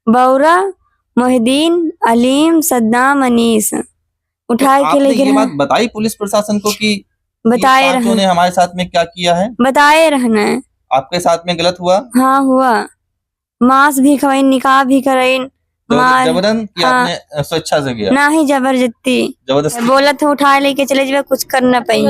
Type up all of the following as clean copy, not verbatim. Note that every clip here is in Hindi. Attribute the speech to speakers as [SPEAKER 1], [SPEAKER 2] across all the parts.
[SPEAKER 1] बौरा, मोहिदीन, अलीम, सद्दाम, अनीस उठा के
[SPEAKER 2] आपने
[SPEAKER 1] लेके
[SPEAKER 2] ये बात बताई पुलिस प्रशासन को कि
[SPEAKER 1] बताए
[SPEAKER 2] पांचों ने
[SPEAKER 1] रहना
[SPEAKER 2] हमारे साथ में क्या किया है?
[SPEAKER 1] बताए रहना है।
[SPEAKER 2] आपके साथ में गलत हुआ?
[SPEAKER 1] हाँ हुआ, मांस भी खवाइन, निकाह भी कराइन, मार।
[SPEAKER 2] जबरन कि
[SPEAKER 1] हाँ,
[SPEAKER 2] आपने स्वेच्छा से किया?
[SPEAKER 1] ना ही जबरदस्ती
[SPEAKER 2] जबरदस्ती
[SPEAKER 1] बोला था उठा लेके चले जाए, कुछ करना पाई।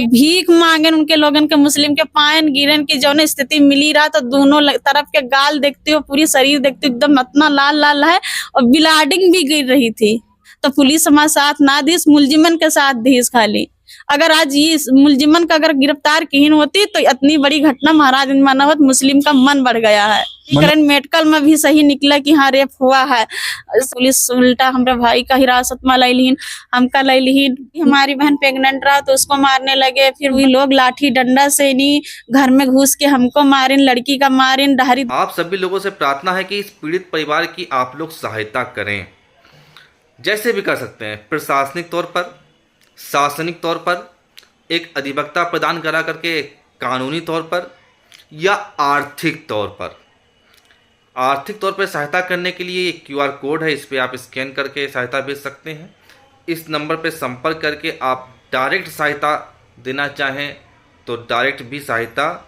[SPEAKER 3] भीख मांगे उनके लोगन के, मुस्लिम के पायन गिरन की जौन स्थिति मिली रहा, तो दोनों तरफ के गाल देखते हो, पूरी शरीर देखते हो, एकदम इतना लाल लाल है, और ब्लीडिंग भी गिर रही थी। तो पुलिस हमारे साथ ना दी, इस मुलजिमन के साथ दी इस खाली। अगर आज ये मुलजिमन का अगर गिरफ्तार की होती तो इतनी बड़ी घटना महाराज मानवत मुस्लिम का मन बढ़ गया है। करंट मेडिकल में भी सही निकला कि हाँ रेप हुआ है। पुलिस उल्टा हमारे भाई का हिरासत में लाई लीन, हमका लाई लीन। हमारी बहन प्रेग्नेंट रहा तो उसको मारने लगे, फिर वही लोग लाठी डंडा से नहीं घर में घुस के हमको मारिन, लड़की का मारिन, डहरी।
[SPEAKER 4] आप सभी लोगों से प्रार्थना है कि इस पीड़ित परिवार की आप लोग सहायता करें, जैसे भी कर सकते हैं। प्रशासनिक तौर पर, शासनिक तौर पर, एक अधिवक्ता प्रदान करा करके, कानूनी तौर पर या आर्थिक तौर पर। आर्थिक तौर पर सहायता करने के लिए एक QR कोड है, इस पर आप स्कैन करके सहायता भेज सकते हैं। इस नंबर पर संपर्क करके आप डायरेक्ट सहायता देना चाहें तो डायरेक्ट भी सहायता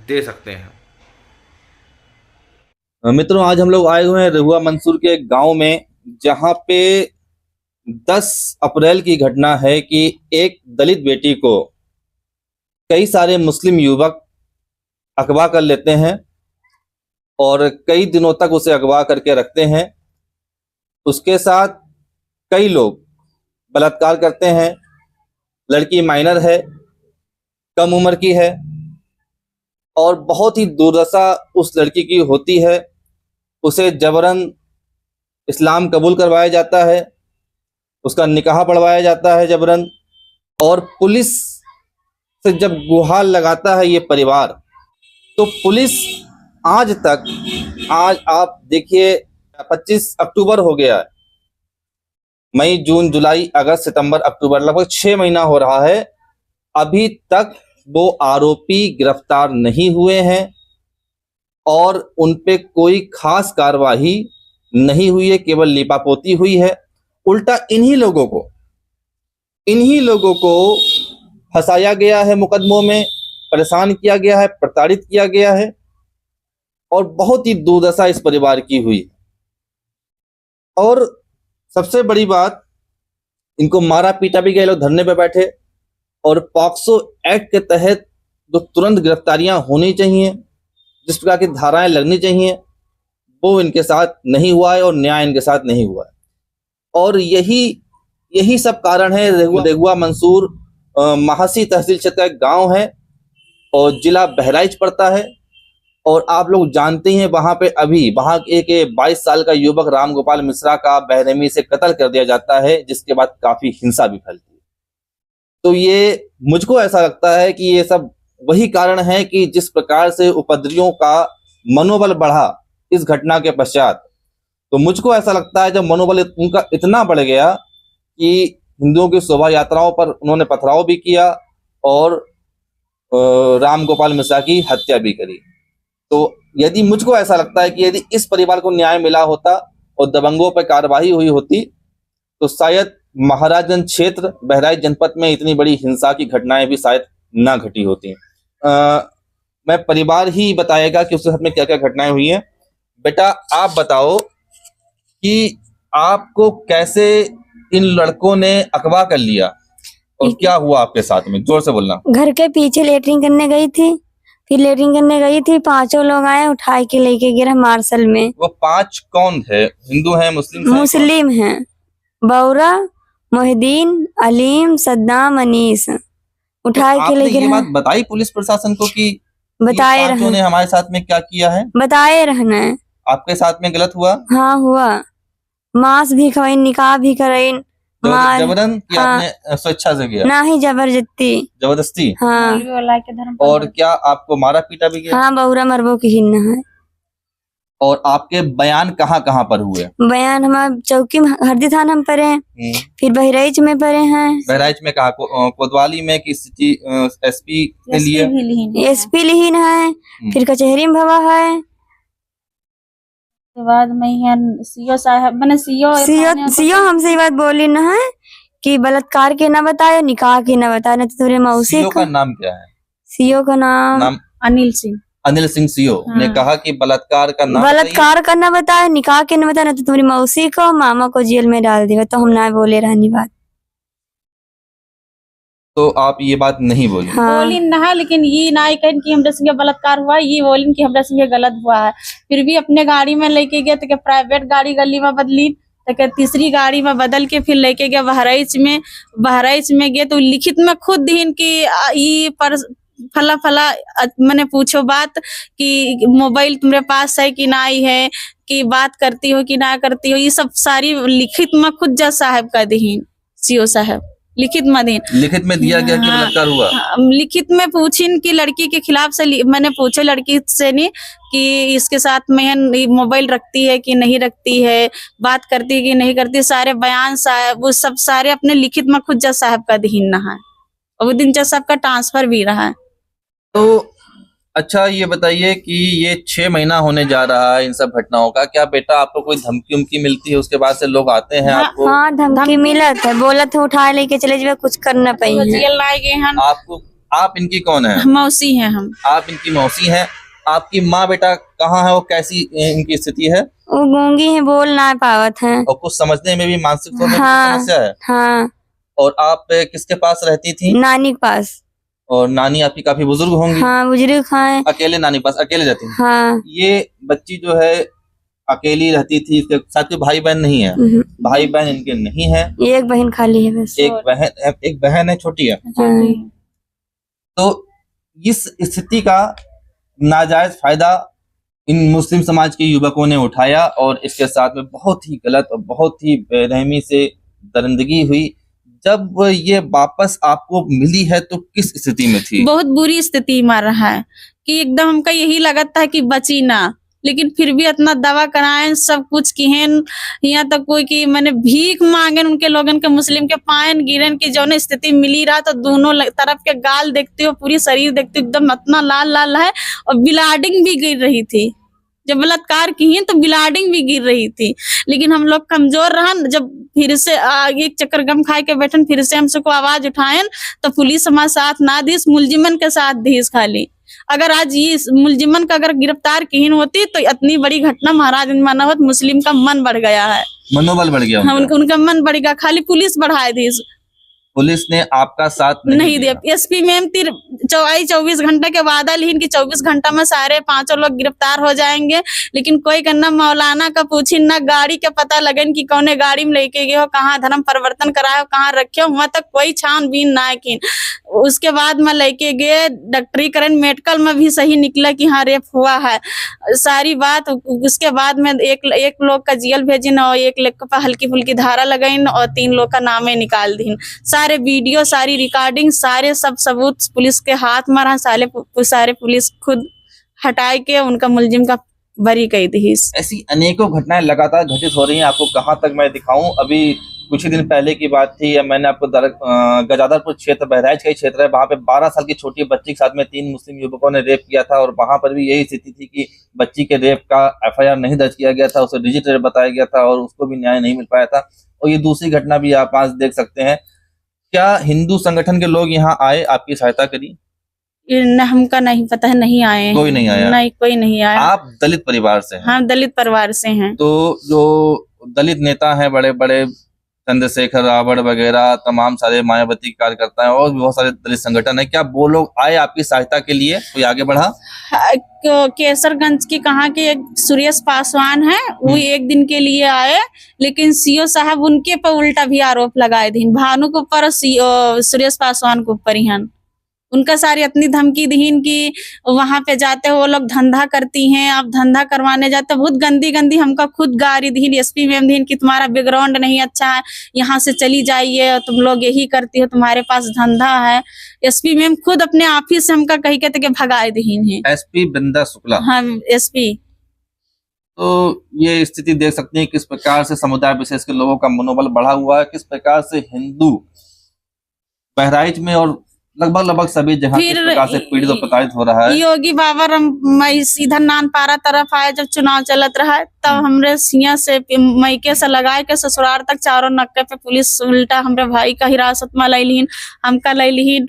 [SPEAKER 4] दे सकते हैं।
[SPEAKER 2] मित्रों, आज हम लोग आए हुए हैं रहुआ मंसूर के गांव में, जहां पे 10 अप्रैल की घटना है कि एक दलित बेटी को कई सारे मुस्लिम युवक अगवा कर लेते हैं और कई दिनों तक उसे अगवा करके रखते हैं। उसके साथ कई लोग बलात्कार करते हैं। लड़की माइनर है, कम उम्र की है, और बहुत ही दुर्दशा उस लड़की की होती है। उसे जबरन इस्लाम कबूल करवाया जाता है, उसका निकाह पढ़वाया जाता है जबरन। और पुलिस से जब गुहार लगाता है ये परिवार, तो पुलिस आज तक, आज आप देखिए 25 अक्टूबर हो गया है, मई, जून, जुलाई, अगस्त, सितंबर, अक्टूबर, लगभग 6 महीना हो रहा है, अभी तक वो आरोपी गिरफ्तार नहीं हुए हैं और उन पे कोई खास कार्रवाई नहीं हुई है, केवल लिपापोती हुई है। उल्टा इन्हीं लोगों को फंसाया गया है मुकदमों में, परेशान किया गया है, प्रताड़ित किया गया है, और बहुत ही दुर्दशा इस परिवार की हुई। और सबसे बड़ी बात, इनको मारा पीटा भी गया, लोग धरने पे बैठे, और पॉक्सो एक्ट के तहत जो तुरंत गिरफ्तारियां होनी चाहिए, जिस प्रकार की धाराएं लगनी चाहिए, वो इनके साथ नहीं हुआ है और न्याय इनके साथ नहीं हुआ है। और यही सब कारण है। रहुआ मंसूर महासी तहसील क्षेत्र का एक गाँव है और जिला बहराइच पड़ता है। और आप लोग जानते हैं वहां एक 22 साल का युवक राम गोपाल मिश्रा का बेरहमी से कत्ल कर दिया जाता है, जिसके बाद काफी हिंसा भी फैलती है। तो ये मुझको ऐसा लगता है कि ये सब वही कारण है कि जिस प्रकार से उपद्रवियों का मनोबल बढ़ा इस घटना के पश्चात, तो मुझको ऐसा लगता है जब मनोबल उनका इतना बढ़ गया कि हिंदुओं की शोभा यात्राओं पर उन्होंने पथराव भी किया और राम गोपाल मिश्रा की हत्या भी करी। तो यदि मुझको ऐसा लगता है कि यदि इस परिवार को न्याय मिला होता और दबंगों पर कार्रवाई हुई होती, तो शायद महाराजगंज क्षेत्र, बहराइच जनपद में इतनी बड़ी हिंसा की घटनाएं भी शायद ना घटी होती। मैं परिवार ही बताएगा कि उसके साथ में क्या क्या घटनाएं हुई हैं। बेटा, आप बताओ कि आपको कैसे इन लड़कों ने अगवा कर लिया और क्या हुआ आपके साथ में? जोर से बोलना।
[SPEAKER 1] घर के पीछे लेटरिंग करने गई थी, फिर लेटरिंग करने गई थी, 5 लोग आए, उठा के लेके गिरा मार्शल में।
[SPEAKER 2] वो 5 कौन है? हिंदू हैं,
[SPEAKER 1] मुस्लिम हैं। बौरा, मोहिदीन, अलीम, सद्दाम, अनीस उठा के लेके।
[SPEAKER 2] ये बात बताई पुलिस प्रशासन को कि
[SPEAKER 1] बताए
[SPEAKER 2] पांचों ने हमारे साथ में क्या किया है?
[SPEAKER 1] बताए रहना है।
[SPEAKER 2] आपके साथ में गलत हुआ?
[SPEAKER 1] हाँ हुआ, मांस भी खवाइन, निकाह भी कराइन, मार।
[SPEAKER 2] जबरन कि आपने स्वेच्छा से किया?
[SPEAKER 1] ना ही जबरदस्ती। हाँ।
[SPEAKER 2] और क्या आपको मारा पीटा भी गया?
[SPEAKER 1] हाँ, बौरा मरबो की हिन्ना है।
[SPEAKER 2] और आपके बयान कहाँ कहाँ पर हुए?
[SPEAKER 1] बयान हमारे चौकी हरदी थाना में पड़े हैं, फिर बहराइच में पड़े हैं।
[SPEAKER 2] बहराइच में कहा? कोतवाली में किसी SP के लिए?
[SPEAKER 1] SP लिहिन है, फिर कचहरी में भवा है।
[SPEAKER 3] के बाद मैं यहाँ सीओ साहब मैंने
[SPEAKER 1] सीओ हमसे ये बात बोली न है कि बलात्कार के ना बताए, निकाह के ना बताए, न तो तेरे मौसी
[SPEAKER 2] सीओ का नाम क्या है?
[SPEAKER 1] सीओ का नाम
[SPEAKER 3] अनिल सिंह
[SPEAKER 2] सीओ ने कहा कि बलात्कार का नाम
[SPEAKER 1] बलात्कार का ना बताए, निकाह के ना बताए, न तो तुम्हारी मौसी को मामा को जेल में डाल देगा। तो हम ना बोले रहनी बात।
[SPEAKER 2] तो आप ये बात नहीं बोली?
[SPEAKER 1] हाँ।
[SPEAKER 3] बोली ना, लेकिन ये ना कहन कि हमरा संगे बलात्कार हुआ, ये बोलिन कि हमरा संगे गलत हुआ है। फिर भी अपने गाड़ी में लेके गए तो प्राइवेट गाड़ी गली में बदली, तो तीसरी गाड़ी में बदल के फिर लेके गए बहराइच में गए तो लिखित में खुद दीन कि ये पर फला मैंने पूछो बात कि मोबाइल तुम्हारे पास है कि नहीं है, कि बात करती हो कि ना करती हो, ये सब सारी लिखित में खुद जज साहब का दीन सीओ साहब लिखित में
[SPEAKER 2] दिया गया कि बलात्कार हुआ।
[SPEAKER 3] लिखित में पूछिन कि लड़की के खिलाफ से मैंने पूछे लड़की से नहीं कि इसके साथ में मोबाइल रखती है कि नहीं रखती है, बात करती है कि नहीं करती, सारे बयान साहब वो सब सारे अपने लिखित में खुद जज साहब का दीन रहा है और वो दिन जज साहब का ट्रांसफर भी रहा है।
[SPEAKER 2] तो अच्छा ये बताइए कि ये 6 महीना होने जा रहा है इन सब घटनाओं का, क्या बेटा आपको कोई धमकी उमकी मिलती है? उसके बाद से लोग आते हैं आपको?
[SPEAKER 1] हाँ, धमकी मिला था, बोला था उठा लेके चले जाए, कुछ करना पाई।
[SPEAKER 2] आप इनकी कौन है?
[SPEAKER 3] मौसी हैं हम।
[SPEAKER 2] आप इनकी मौसी हैं। आपकी माँ बेटा कहाँ है? वो कैसी इनकी स्थिति है?
[SPEAKER 1] वो गूंगी है, बोल ना पावत है
[SPEAKER 2] और कुछ समझने में भी मानसिक तौर पर समस्या है।
[SPEAKER 1] हाँ।
[SPEAKER 2] और आप किसके पास रहती थी?
[SPEAKER 1] नानी के पास।
[SPEAKER 2] और नानी आपकी काफी बुजुर्ग होंगी?
[SPEAKER 1] हाँ, बुजुर्ग हैं।
[SPEAKER 2] अकेले नानी पास अकेले रहती हैं?
[SPEAKER 1] हाँ।
[SPEAKER 2] ये बच्ची जो है अकेली रहती थी, इसके साथ कोई भाई बहन नहीं है? भाई बहन इनके नहीं है,
[SPEAKER 1] एक बहन खाली है बस।
[SPEAKER 2] एक बहन है, छोटी है। तो इस स्थिति का नाजायज फायदा इन मुस्लिम समाज के युवकों ने उठाया और इसके साथ में बहुत ही गलत और बहुत ही बेरहमी से दरिंदगी हुई। जब ये वापस आपको मिली है तो किस स्थिति में थी?
[SPEAKER 3] बहुत बुरी स्थिति में रहा है कि एकदम हमका यही लगता है कि बची ना, लेकिन फिर भी इतना दवा कराएं, सब कुछ किहन, यहाँ तक कोई कि मैंने भीख मांगे उनके लोगन के मुस्लिम के पायन गिरन की जो स्थिति मिली रहा, तो दोनों तरफ के गाल देखते हो, पूरी शरीर देखते हो, एकदम इतना लाल लाल है और ब्लीडिंग भी गिर रही थी। जब बलात्कार की तो ब्लीडिंग भी गिर रही थी, लेकिन हम लोग कमजोर रहा। जब फिर से एक चक्कर गम खाए के बैठन, फिर से हमसे को आवाज उठाएन तो पुलिस हमारे साथ ना दी, मुलजिमन के साथ दी खाली। अगर आज ये मुलजिमन का अगर गिरफ्तार की होती तो इतनी बड़ी घटना महाराज मानवत मुस्लिम का मन बढ़ गया है,
[SPEAKER 2] मनोबल बढ़ गया
[SPEAKER 3] उनका मन बढ़ गया। खाली पुलिस बढ़ाए दी,
[SPEAKER 2] पुलिस ने आपका साथ
[SPEAKER 3] नहीं दिया। एसपी मैम 24 घंटे के वादा लीन कि 24 घंटा में सारे 5 लोग गिरफ्तार हो जाएंगे, लेकिन कोई करना मौलाना का पूछी ना, गाड़ी का पता लगन कि कौन गाड़ी में लेके गए हो, कहाँ धर्म परिवर्तन कराए हो, कहाँ रखे हो, वहां तक कोई छानबीन ना की। उसके बाद में लेके गए डॉक्टरीकरण, मेडिकल में भी सही निकला कि हाँ रेप हुआ है, सारी बात। उसके बाद में एक लोग का जेल भेजिन और एक लोग का हल्की फुल्की धारा लगाइन और 3 लोग का नामे निकाल दीन। सारे वीडियो, सारी रिकॉर्डिंग, सारे सब सबूत पुलिस के हाथ में रहा। सारे पुलिस खुद हटाए के उनका मुलजिम का बरी कही थी।
[SPEAKER 2] ऐसी अनेकों घटनाएं लगातार घटित हो रही हैं। आपको कहां तक मैं दिखाऊं? अभी कुछ ही दिन पहले की बात थी, मैंने आपको गजादरपुर क्षेत्र, बहराइच का ही क्षेत्र है, वहां पे 12 साल की छोटी बच्ची के साथ में 3 मुस्लिम युवकों ने रेप किया था और वहां पर भी यही स्थिति थी कि बच्ची के रेप का FIR नहीं दर्ज किया गया था, उसे डिजिट रेप बताया गया था और उसको भी न्याय नहीं मिल पाया था। और ये दूसरी घटना भी आप आज देख सकते हैं। क्या हिंदू संगठन के लोग यहाँ आए, आपकी सहायता करी?
[SPEAKER 3] हमका नहीं पता है, नहीं आए।
[SPEAKER 2] कोई नहीं आया?
[SPEAKER 3] नहीं, कोई नहीं आया।
[SPEAKER 2] आप दलित परिवार से हैं?
[SPEAKER 3] हाँ, दलित परिवार से हैं।
[SPEAKER 2] तो जो दलित नेता हैं, बड़े बड़े चंद्रशेखर रावण वगैरह, तमाम सारे मायावती कार्यकर्ता हैं और भी बहुत सारे दलित संगठन है, क्या वो लोग आए आपकी सहायता के लिए? कोई आगे बढ़ा?
[SPEAKER 3] केसरगंज की कहाँ के एक सुरेश पासवान है, वो 1 दिन के लिए आए, लेकिन सीओ साहब उनके पर उल्टा भी आरोप लगाए थे, भानु के ऊपर, सुरेश पासवान के ऊपर ही। उनका सारी इतनी धमकी दीन कि वहां पे जाते वो लोग धंधा करती हैं, आप धंधा करवाने जाते, बहुत गंदी गंदी हमका खुद गारी दीन। एसपी मैम दीन कि तुम्हारा बैकग्राउंड नहीं अच्छा है, यहाँ से चली जाइए, तुम लोग यही करती हो, तुम्हारे पास धंधा है। एसपी मैम खुद अपने ऑफिस से हमका कही कहते कि भगाए दीन है।
[SPEAKER 2] एसपी बृंदा शुक्ला? हाँ,
[SPEAKER 3] एसपी।
[SPEAKER 2] तो ये स्थिति देख सकते हैं किस प्रकार से समुदाय विशेष के लोगों का मनोबल बढ़ा हुआ है, किस प्रकार से हिंदू बहराइच में और लगभग सभी जगह किस
[SPEAKER 3] फिर
[SPEAKER 2] प्रकार से पीड़ित और प्रताड़ित हो रहा है।
[SPEAKER 3] योगी बाबा इधर नानपारा तरफ आए, जब चुनाव चलत रहा तब हमरे सिया से मैके से लगाए के ससुराल तक चारों नक्के पे पुलिस उल्टा हमरे भाई का हिरासत में लैलिहीन, हमका लैलिहीन,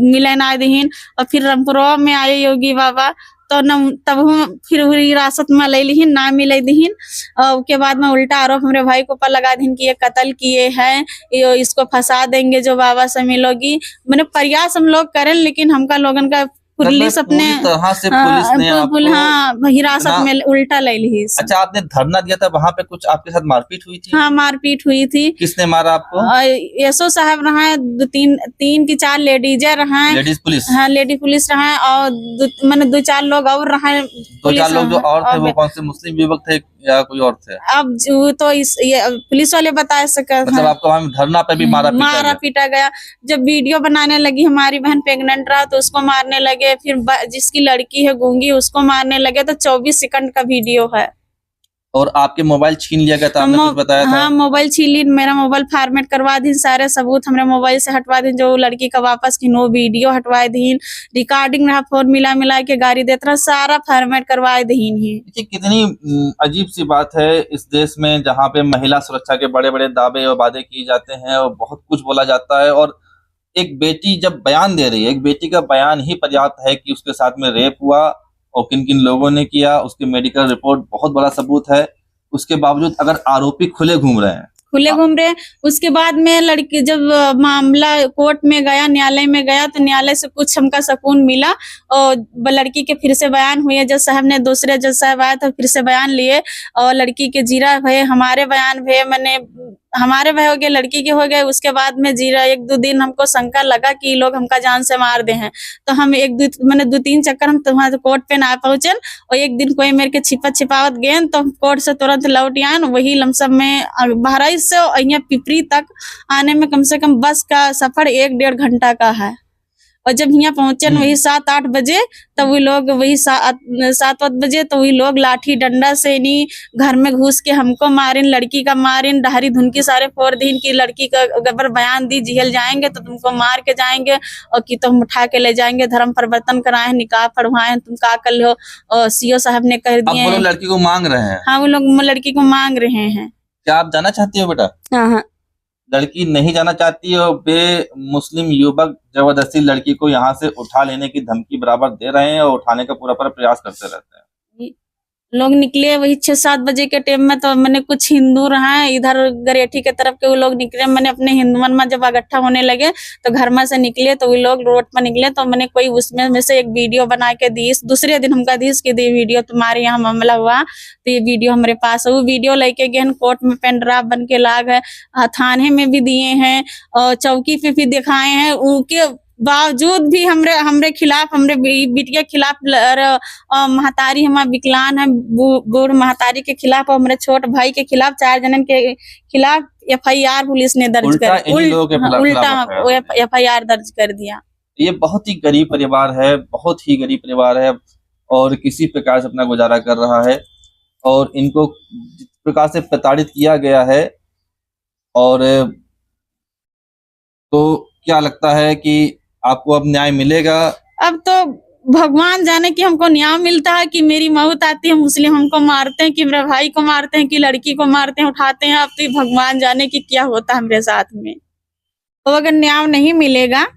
[SPEAKER 3] मिले ना दीहीन। और फिर रामपुरवा में आए योगी बाबा तो न तब हम फिर हिरासत में लैलिहीन, ना मिले दीहीन। उसके बाद में उल्टा आरोप हमरे भाई को ऊपर लगा दीन कि ये कत्ल किए हैं, इसको फंसा देंगे जो बाबा से मिलोगी। मैंने प्रयास हम लोग करें, लेकिन हमका लोगन का पुलिस अपने
[SPEAKER 2] पूरी तरह से पुलिस ने आपको
[SPEAKER 3] हिरासत में उल्टा ले ली।
[SPEAKER 2] अच्छा, आपने धरना दिया था, वहाँ पे कुछ आपके साथ मारपीट हुई थी?
[SPEAKER 3] हाँ, मारपीट हुई थी।
[SPEAKER 2] किसने मारा आपको?
[SPEAKER 3] एसओ साहब रहा है, तीन की चार लेडीजे रहा है,
[SPEAKER 2] लेडीज पुलिस?
[SPEAKER 3] हाँ, लेडी पुलिस रहा है, और मैंने 2-4 लोग और रहा है।
[SPEAKER 2] 2-4 लोग जो और थे वो कौन से मुस्लिम युवक थे या कोई और थे?
[SPEAKER 3] अब जो तो ये पुलिस वाले बता सके।
[SPEAKER 2] मतलब आपको वहाँ धरना पे भी मारा
[SPEAKER 3] पीटा गया। जब वीडियो बनाने लगी, हमारी बहन प्रेग्नेंट रहा तो उसको मारने लगे, फिर जिसकी लड़की है गूंगी उसको मारने लगे। तो 24 सेकंड का वीडियो है।
[SPEAKER 2] और आपके मोबाइल छीन लिया गया था, आपने कुछ बताया था?
[SPEAKER 3] हाँ, मोबाइल छीन ली, मेरा मोबाइल फॉर्मेट करवा दी, सारे सबूत हमारे मोबाइल से हटवा दी, जो लड़की का वापस की नो वीडियो हटवा दी, रिकॉर्डिंग रहा, फोन मिला के गाड़ी देता रहा, सारा फॉर्मेट करवा दी ही।
[SPEAKER 2] कितनी अजीब सी बात है इस देश में, जहाँ पे महिला सुरक्षा के बड़े बड़े दावे और वादे किए जाते हैं और बहुत कुछ बोला जाता है, और एक बेटी जब बयान दे रही है, एक बेटी का बयान ही पर्याप्त है कि उसके साथ में रेप हुआ और किन किन लोगों ने किया, उसकी मेडिकल रिपोर्ट बहुत बड़ा सबूत है। उसके बावजूद अगर आरोपी खुले घूम रहे हैं,
[SPEAKER 3] उसके बाद में लड़की जब मामला कोर्ट में गया, न्यायालय में गया, तो न्यायालय से कुछ हमका सुकून मिला और लड़की के फिर से बयान हुए। जज साहब ने, दूसरे जज साहब आए तो फिर से बयान लिए और लड़की के जीरा भये, हमारे बयान भये, मैंने हमारे भय हो गए, लड़की के हो गए। उसके बाद में जीरा 1-2 दिन हमको शंका लगा कि लोग हमका जान से मार दे हैं, तो हम 2-3 चक्कर हम तुम्हारे कोर्ट पे ना पहुंचे, और एक दिन कोई मेरे के छिपावत गए तो कोर्ट से तुरंत लौट आए। वही लमसम में बहराइच से यहाँ पिपरी तक आने में कम से कम बस का सफर 1-1.5 घंटा का है। और जब यहाँ पहुंचे वही 7-8 बजे, तो वही लोग वही 7-8 बजे तो वही लोग लाठी डंडा से नहीं घर में घुस के हमको मारिन, लड़की का मारिन, डहरी धुनकी सारे फोड़ दीन की लड़की का गबर बयान दी, जेल जाएंगे तो तुमको मार के जाएंगे और कि तुम उठा के ले जाएंगे, धर्म परिवर्तन कराए, निकाह पढ़वाए, तुम का कर लो। और सीओ साहब ने कह दिए।
[SPEAKER 2] वो लोग लड़की को मांग रहे हैं?
[SPEAKER 3] हाँ, वो लोग लड़की को मांग रहे हैं।
[SPEAKER 2] क्या आप जाना चाहती हो बेटा?
[SPEAKER 1] हाँ,
[SPEAKER 2] लड़की नहीं जाना चाहती है, मुस्लिम युवक जबरदस्ती लड़की को यहाँ से उठा लेने की धमकी बराबर दे रहे हैं और उठाने का पूरा प्रयास करते रहते हैं।
[SPEAKER 3] लोग निकले वही 6-7 बजे के टाइम में, तो मैंने कुछ हिंदू रहा है इधर गरेठी के तरफ के, वो लोग निकले। मैंने अपने हिंदुओं में जब इकट्ठा होने लगे तो घर में से निकले, तो वो लोग रोड पर निकले, तो मैंने कोई उसमें से एक वीडियो बना के दी। दूसरे दिन हमका दी कि वीडियो तुम्हारे यहाँ मामला हुआ, तो ये वीडियो हमारे पास है। वो वीडियो लेके गए कोर्ट में, पेन ड्राइव बन के लाग है, थाने में भी दिए हैं और चौकी पे भी दिखाए हैं। उनके बावजूद भी हमरे खिलाफ, हमरे बिटिया के खिलाफ, महतारी हमारा विकलांग है, बूढ़ महतारी के खिलाफ और हमारे छोट भाई के खिलाफ, 4 जनन के खिलाफ FIR पुलिस ने दर्ज कर, उल्टा FIR दर्ज कर दिया।
[SPEAKER 2] ये बहुत ही गरीब परिवार है, बहुत ही गरीब परिवार है और किसी प्रकार से अपना गुजारा कर रहा है, और इनको जिस प्रकार से प्रताड़ित किया गया है। और तो क्या लगता है कि आपको अब न्याय मिलेगा?
[SPEAKER 3] अब तो भगवान जाने कि हमको न्याय मिलता है कि मेरी मौत आती है, मुस्लिम हमको मारते हैं कि मेरे भाई को मारते हैं कि लड़की को मारते हैं, उठाते हैं। अब तो भगवान जाने कि क्या होता है मेरे साथ में। तो अगर न्याय नहीं मिलेगा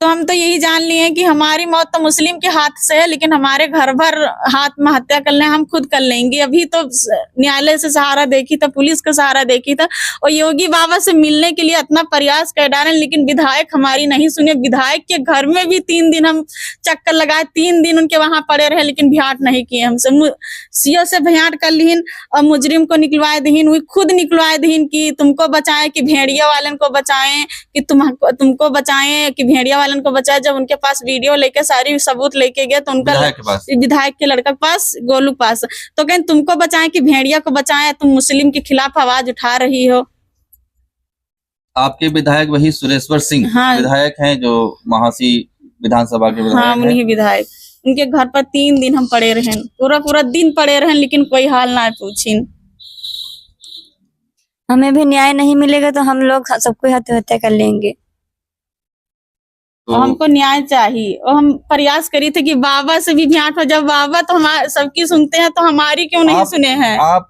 [SPEAKER 3] तो हम तो यही जान लिए कि हमारी मौत तो मुस्लिम के हाथ से है, लेकिन हमारे घर भर आत्महत्या कर ले हम खुद कर लेंगे। अभी तो न्यायालय से सहारा देखी था, पुलिस का सहारा देखी था, और योगी बाबा से मिलने के लिए इतना प्रयास कर डाले, लेकिन विधायक हमारी नहीं सुने। विधायक के घर में भी 3 दिन हम चक्कर लगाए, 3 दिन उनके वहां पड़े रहे, लेकिन भेंट नहीं किए हमसे। सीओ से भेंट कर लीन और मुजरिम को निकलवाए दीन, वो खुद निकलवाए दीन कि तुमको बचाए, कि भेड़िया वालन को बचाएं, कि तुमको बचाएं, कि भेड़िया को बचाया। जब उनके पास वीडियो लेके सारी सबूत लेके गया तो उनका विधायक के लड़का के पास, गोलू पास, तो कहें तुमको बचाएं कि भेड़िया को बचाएं, तुम मुस्लिम के खिलाफ आवाज उठा रही हो।
[SPEAKER 2] आपके विधायक वही सुरेश्वर सिंह? हाँ, विधायक हैं जो महासी विधानसभा के विधायक।
[SPEAKER 3] हाँ, उन्हीं विधायक। उनके घर पर 3 दिन हम पड़े रहे, पूरा दिन पड़े रहे, लेकिन कोई हाल ना पूछी।
[SPEAKER 1] हमें भी न्याय नहीं मिलेगा तो हम लोग सबको आत्महत्या कर लेंगे।
[SPEAKER 3] और हमको न्याय चाहिए। और हम प्रयास करी थे कि बाबा से भी भेंट हो, जब बाबा तो हमारे सबकी सुनते हैं तो हमारी क्यों नहीं सुने हैं।
[SPEAKER 2] आप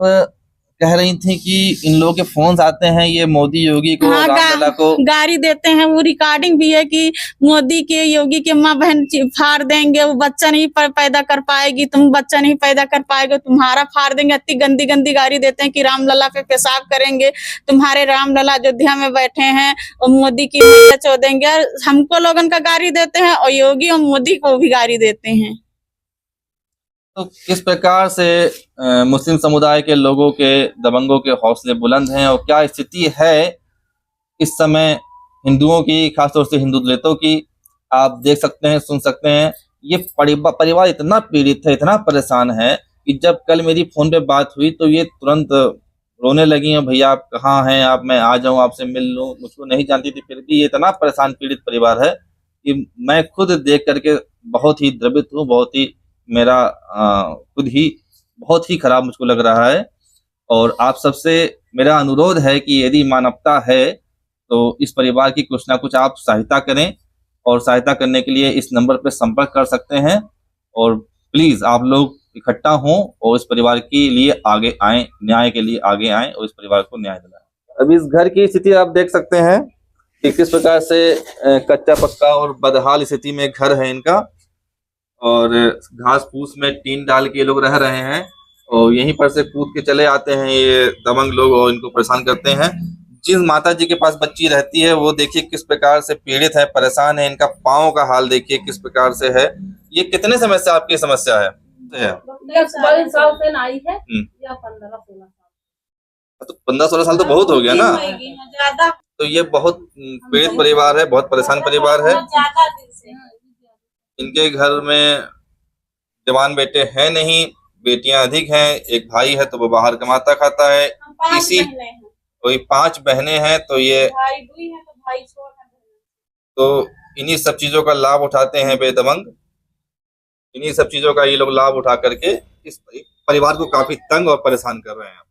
[SPEAKER 2] कह रही थी कि इन लोगों के फोन आते हैं, ये मोदी योगी को,
[SPEAKER 3] हाँ,
[SPEAKER 2] रामलला को
[SPEAKER 3] गाड़ी देते हैं। वो रिकॉर्डिंग भी है कि मोदी के योगी के माँ बहन फाड़ देंगे, वो बच्चा नहीं पैदा कर पाएगी, तुम बच्चा नहीं पैदा कर पाएगे, तुम्हारा फाड़ देंगे। इतनी गंदी गंदी गाड़ी देते हैं कि रामलला पे पेशाब करेंगे, तुम्हारे रामलला अयोध्या में बैठे हैं और मोदी की मैया चो देंगे। हमको लोगन का गाड़ी देते हैं और योगी और मोदी को भी गाड़ी देते हैं।
[SPEAKER 2] तो किस प्रकार से मुस्लिम समुदाय के लोगों के, दबंगों के हौसले बुलंद हैं और क्या स्थिति है इस समय हिंदुओं की, खासतौर से हिंदू दलितों की, आप देख सकते हैं, सुन सकते हैं। ये परिवार इतना पीड़ित है, इतना परेशान है कि जब कल मेरी फोन पे बात हुई तो ये तुरंत रोने लगी हैं, भैया आप कहाँ हैं, आप मैं आ जाऊं आपसे मिल लूं। मुझको नहीं जानती थी, फिर भी ये इतना परेशान पीड़ित परिवार है कि मैं खुद देख करके बहुत ही द्रवित हूँ, बहुत ही मेरा खुद ही बहुत ही खराब मुझको लग रहा है। और आप सबसे मेरा अनुरोध है कि यदि मानवता है तो इस परिवार की कुछ ना कुछ आप सहायता करें, और सहायता करने के लिए इस नंबर पर संपर्क कर सकते हैं। और प्लीज आप लोग इकट्ठा हों और इस परिवार के लिए आगे आएं, न्याय के लिए आगे आएं और इस परिवार को न्याय दिलाएं। अब इस घर की स्थिति आप देख सकते हैं कि किस प्रकार से कच्चा पक्का और बदहाल स्थिति में घर है इनका, और घास फूस में टीन डाल के ये लोग रह रहे हैं और यहीं पर से कूद के चले आते हैं ये दबंग लोग और इनको परेशान करते हैं। जिस माता जी के पास बच्ची रहती है वो देखिए किस प्रकार से पीड़ित है, परेशान है। इनका पाँव का हाल देखिए किस प्रकार से है। ये कितने समय से आपकी समस्या है?
[SPEAKER 5] 22 साल से आई है या 15-16 साल।
[SPEAKER 2] तो 15-16 साल तो बहुत हो गया ना। तो ये बहुत पीड़ित परिवार है, बहुत परेशान परिवार है। इनके घर में जवान बेटे हैं नहीं, बेटियां अधिक हैं। एक भाई है तो वो बाहर कमाता खाता है। इसी कोई 5 बहनें हैं तो ये तो इन्हीं सब चीजों का लाभ उठाते हैं बेदबंग। इन्हीं सब चीजों का ये लोग लाभ उठा करके इस परिवार को काफी तंग और परेशान कर रहे हैं।